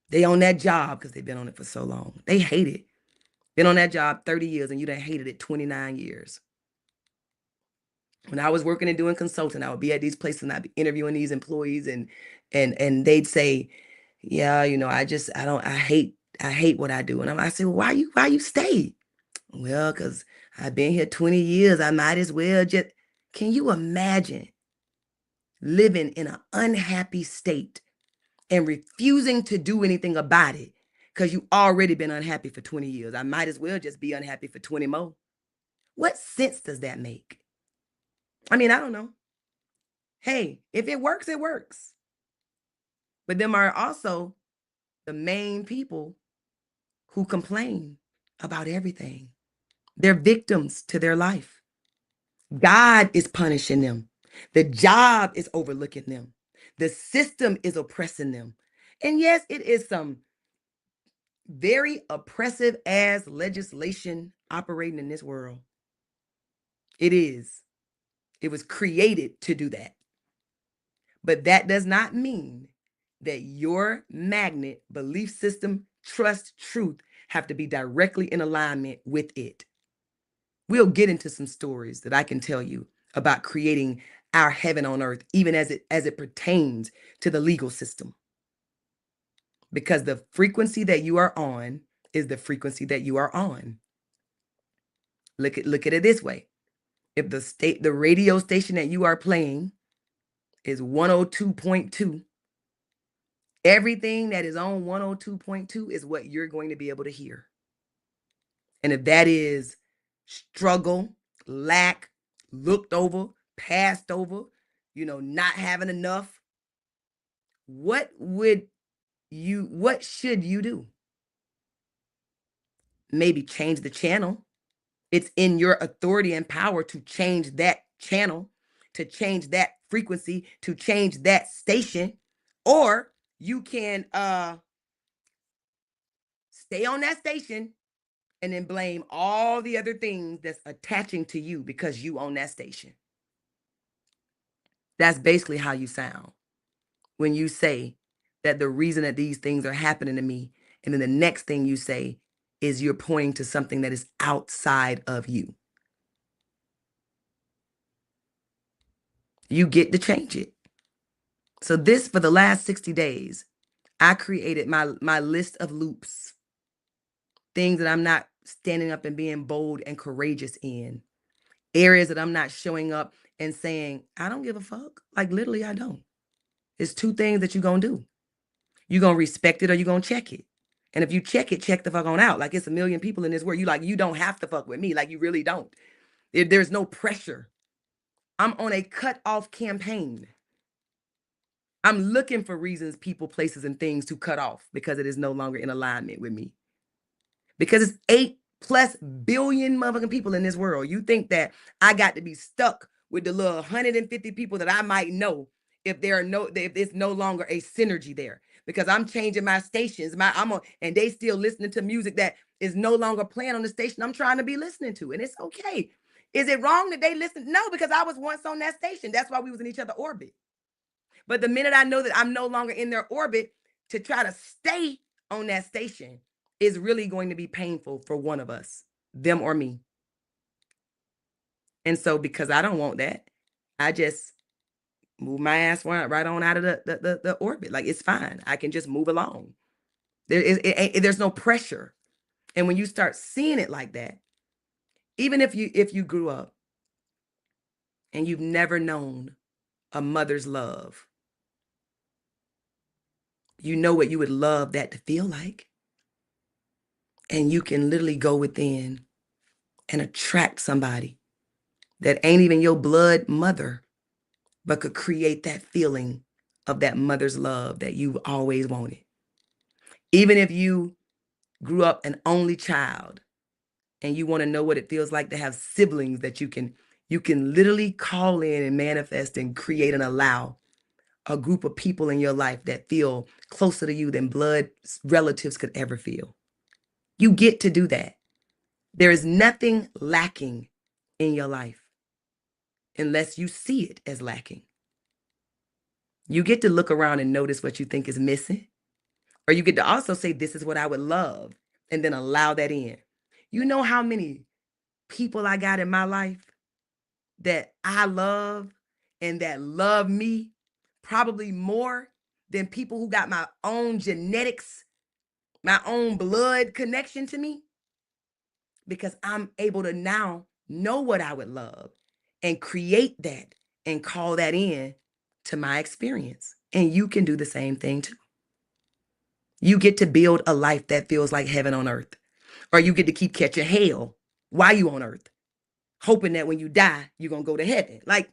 They on that job because they've been on it for so long. They hate it. Been on that job 30 years and you done hated it 29 years. When I was working and doing consulting, I would be at these places and I'd be interviewing these employees and they'd say, yeah, I hate what I do. And I said, well, why you stay? Well, because I've been here 20 years. I might as well just, can you imagine living in an unhappy state and refusing to do anything about it because you already been unhappy for 20 years? I might as well just be unhappy for 20 more. What sense does that make? I mean, I don't know. Hey, if it works, it works. But them are also the main people who complain about everything. They're victims to their life. God is punishing them. The job is overlooking them. The system is oppressing them. And yes, it is some very oppressive ass legislation operating in this world. It is. It was created to do that. But that does not mean that your magnet, belief system, trust, truth have to be directly in alignment with it. We'll get into some stories that I can tell you about creating our heaven on earth, even as it pertains to the legal system. Because the frequency that you are on is the frequency that you are on. Look at it this way. If the radio station that you are playing is 102.2, everything that is on 102.2 is what you're going to be able to hear. And if that is struggle, lack, looked over, passed over, not having enough, what should you do? Maybe change the channel. It's in your authority and power to change that channel, to change that frequency, to change that station. Or you can stay on that station and then blame all the other things that's attaching to you because you own that station. That's basically how you sound when you say that the reason that these things are happening to me, and then the next thing you say is you're pointing to something that is outside of you. You get to change it. So for the last 60 days, I created my list of loops, things that I'm not standing up and being bold and courageous in, areas that I'm not showing up and saying, I don't give a fuck. Like literally, I don't. It's two things that you're going to do. You're going to respect it or you're going to check it. And if you check it, check the fuck on out. Like it's a million people in this world. You don't have to fuck with me. Like you really don't. There's no pressure. I'm on a cut off campaign. I'm looking for reasons, people, places, and things to cut off because it is no longer in alignment with me. Because it's 8+ billion motherfucking people in this world. You think that I got to be stuck with the little 150 people that I might know if it's no longer a synergy there? Because I'm changing my stations, and they still listening to music that is no longer playing on the station I'm trying to be listening to, and it's okay. Is it wrong that they listen? No, because I was once on that station. That's why we was in each other's orbit. But the minute I know that I'm no longer in their orbit, to try to stay on that station is really going to be painful for one of us, them or me. And so because I don't want that, I just move my ass right on out of the orbit. Like it's fine. I can just move along. There's no pressure. And when you start seeing it like that, even if you grew up and you've never known a mother's love, you know what you would love that to feel like. And you can literally go within and attract somebody that ain't even your blood mother, but could create that feeling of that mother's love that you've always wanted. Even if you grew up an only child and you want to know what it feels like to have siblings that you can literally call in and manifest and create and allow a group of people in your life that feel closer to you than blood relatives could ever feel. You get to do that. There is nothing lacking in your life unless you see it as lacking. You get to look around and notice what you think is missing, or you get to also say, this is what I would love, and then allow that in. You know how many people I got in my life that I love and that love me probably more than people who got my own genetics, my own blood connection to me, because I'm able to now know what I would love and create that and call that in to my experience. And you can do the same thing too. You get to build a life that feels like heaven on earth, or you get to keep catching hell while you on earth, hoping that when you die, you're going to go to heaven. Like,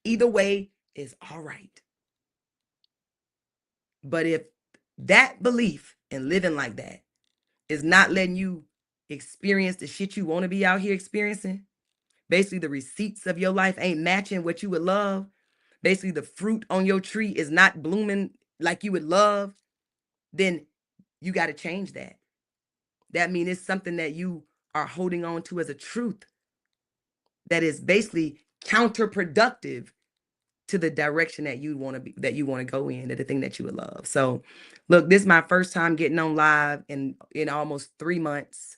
either way is all right. But if that belief and living like that is not letting you experience the shit you want to be out here experiencing, basically the receipts of your life ain't matching what you would love, basically the fruit on your tree is not blooming like you would love, then you got to change that. That means it's something that you are holding on to as a truth that is basically counterproductive to the direction that you want to be, that you want to go in, to the thing that you would love. So look, this is my first time getting on live in almost 3 months.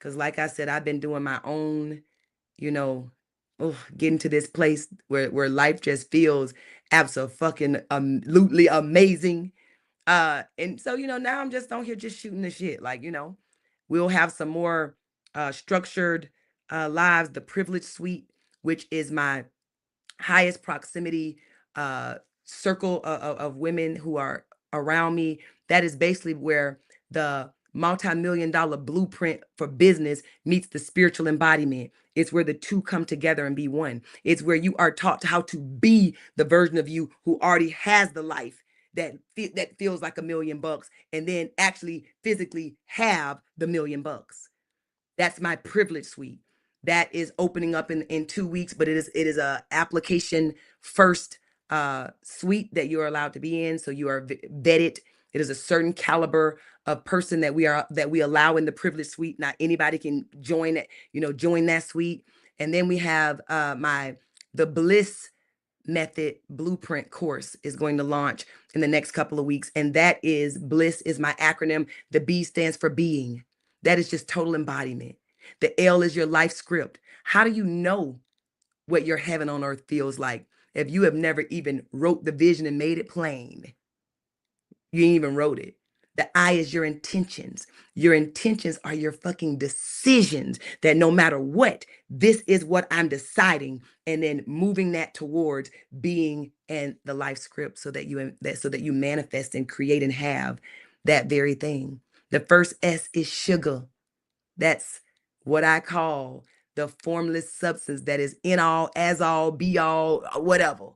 Cause like I said, I've been doing my own, you know, getting to this place where life just feels absolutely amazing. And so, now I'm just on here just shooting the shit. Like, we'll have some more structured lives, the privilege suite, which is my highest proximity circle of women who are around me. That is basically where the multi-million-dollar blueprint for business meets the spiritual embodiment. It's where the two come together and be one. It's where you are taught how to be the version of you who already has the life that feels like $1,000,000, and then actually physically have the $1,000,000. That's my privilege suite. That is opening up in 2 weeks, but it is a application first suite that you're allowed to be in. So you are vetted. It is a certain caliber of person that we allow in the privilege suite. Not anybody can join it, join that suite. And then we have the Bliss Method Blueprint course is going to launch in the next couple of weeks. And that is, Bliss is my acronym. The B stands for being. That is just total embodiment. The L is your life script. How do you know what your heaven on earth feels like if you have never even wrote the vision and made it plain? You ain't even wrote it. The I is your intentions. Your intentions are your fucking decisions, that no matter what, this is what I'm deciding, and then moving that towards being and the life script, so that you manifest and create and have that very thing. The first S is sugar. That's what I call the formless substance that is in all, as all, be all, whatever.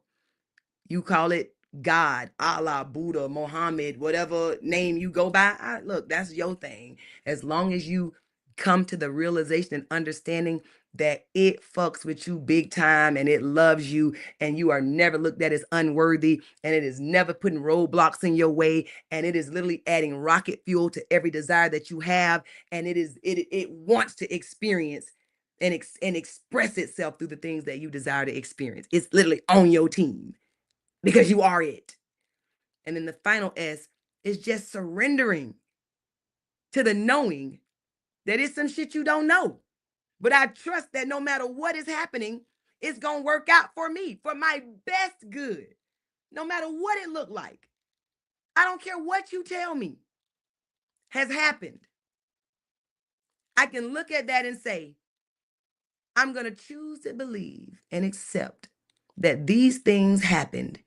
You call it God, Allah, Buddha, Mohammed, whatever name you go by. Look, that's your thing. As long as you come to the realization and understanding that it fucks with you big time, and it loves you, and you are never looked at as unworthy, and it is never putting roadblocks in your way, and it is literally adding rocket fuel to every desire that you have, and it wants to experience and express itself through the things that you desire to experience. It's literally on your team, because you are it. And then the final S is just surrendering to the knowing that it's some shit you don't know. But I trust that no matter what is happening, it's going to work out for me, for my best good, no matter what it looked like. I don't care what you tell me has happened. I can look at that and say, I'm going to choose to believe and accept that these things happened,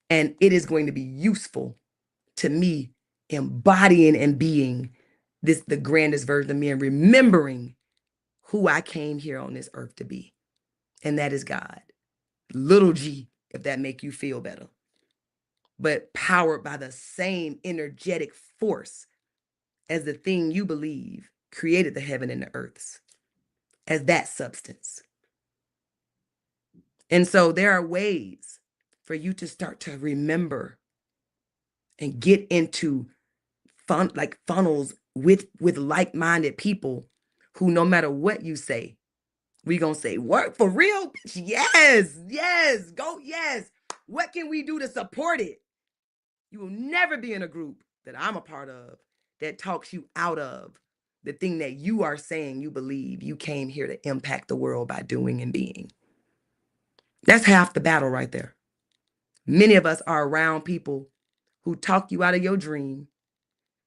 and it is going to be useful to me embodying and being the grandest version of me, and remembering who I came here on this earth to be. And that is God. Little G. if that make you feel better, but powered by the same energetic force as the thing you believe created the heaven and the earths, as that substance. And so there are ways for you to start to remember and get into funnels with like-minded people who, no matter what you say, we gonna say, work for real, bitch. Yes, go, yes. What can we do to support it? You will never be in a group that I'm a part of that talks you out of the thing that you are saying you believe you came here to impact the world by doing and being. That's half the battle right there. Many of us are around people who talk you out of your dream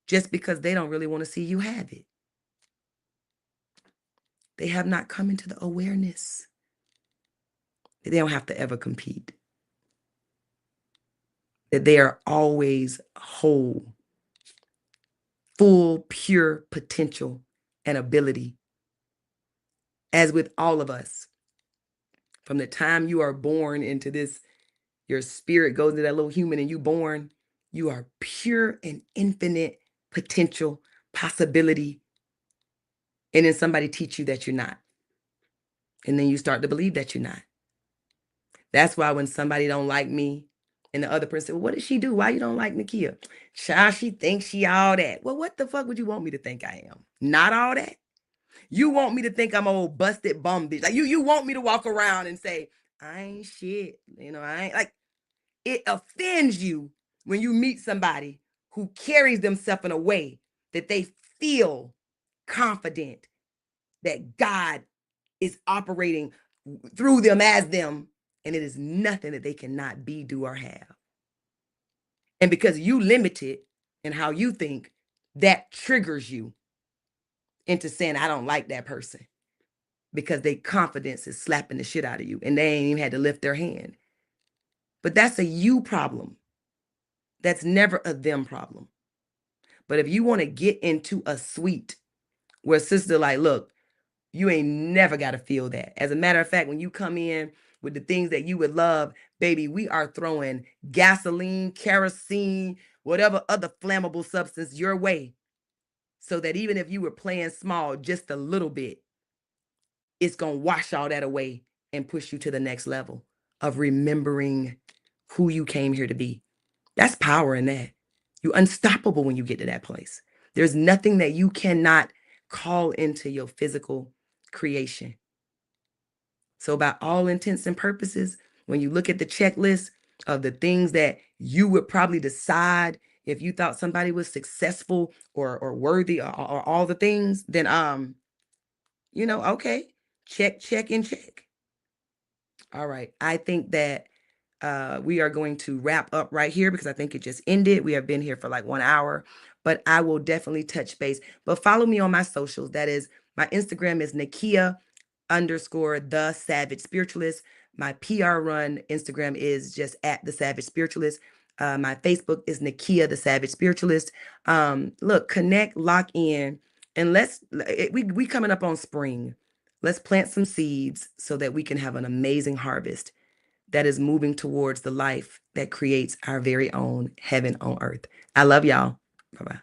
just because they don't really want to see you have it. They have not come into the awareness that they don't have to ever compete, that they are always whole, full, pure potential and ability. As with all of us, from the time you are born into this, your spirit goes to that little human and you are pure and infinite potential, possibility. And then somebody teach you that you're not. And then you start to believe that you're not. That's why when somebody don't like me and the other person, well, what did she do? Why you don't like Nekeya? Child, she thinks she all that. Well, what the fuck would you want me to think I am? Not all that. You want me to think I'm an old busted bum bitch. Like you want me to walk around and say, I ain't shit. I ain't like, it offends you when you meet somebody who carries themselves in a way that they feel confident that God is operating through them as them, and it is nothing that they cannot be, do, or have. And because you limited in how you think, that triggers you into saying, I don't like that person, because their confidence is slapping the shit out of you and they ain't even had to lift their hand. But that's a you problem. That's never a them problem. But if you want to get into a suite where sister like, look, you ain't never got to feel that. As a matter of fact, when you come in with the things that you would love, baby, we are throwing gasoline, kerosene, whatever other flammable substance your way, so that even if you were playing small just a little bit, it's going to wash all that away and push you to the next level of remembering who you came here to be. That's power in that. You're unstoppable when you get to that place. There's nothing that you cannot call into your physical creation. So by all intents and purposes, when you look at the checklist of the things that you would probably decide if you thought somebody was successful or worthy or all the things, then okay, check and check. All right. I think that we are going to wrap up right here because I think it just ended. We have been here for like 1 hour, but I will definitely touch base. But follow me on my socials. That is, my Instagram is Nekeya_the Savage Spiritualist. My PR run Instagram is just at the Savage Spiritualist. My Facebook is Nekeya the Savage Spiritualist. Look, connect, lock in, and we coming up on spring. Let's plant some seeds so that we can have an amazing harvest that is moving towards the life that creates our very own heaven on earth. I love y'all. Bye-bye.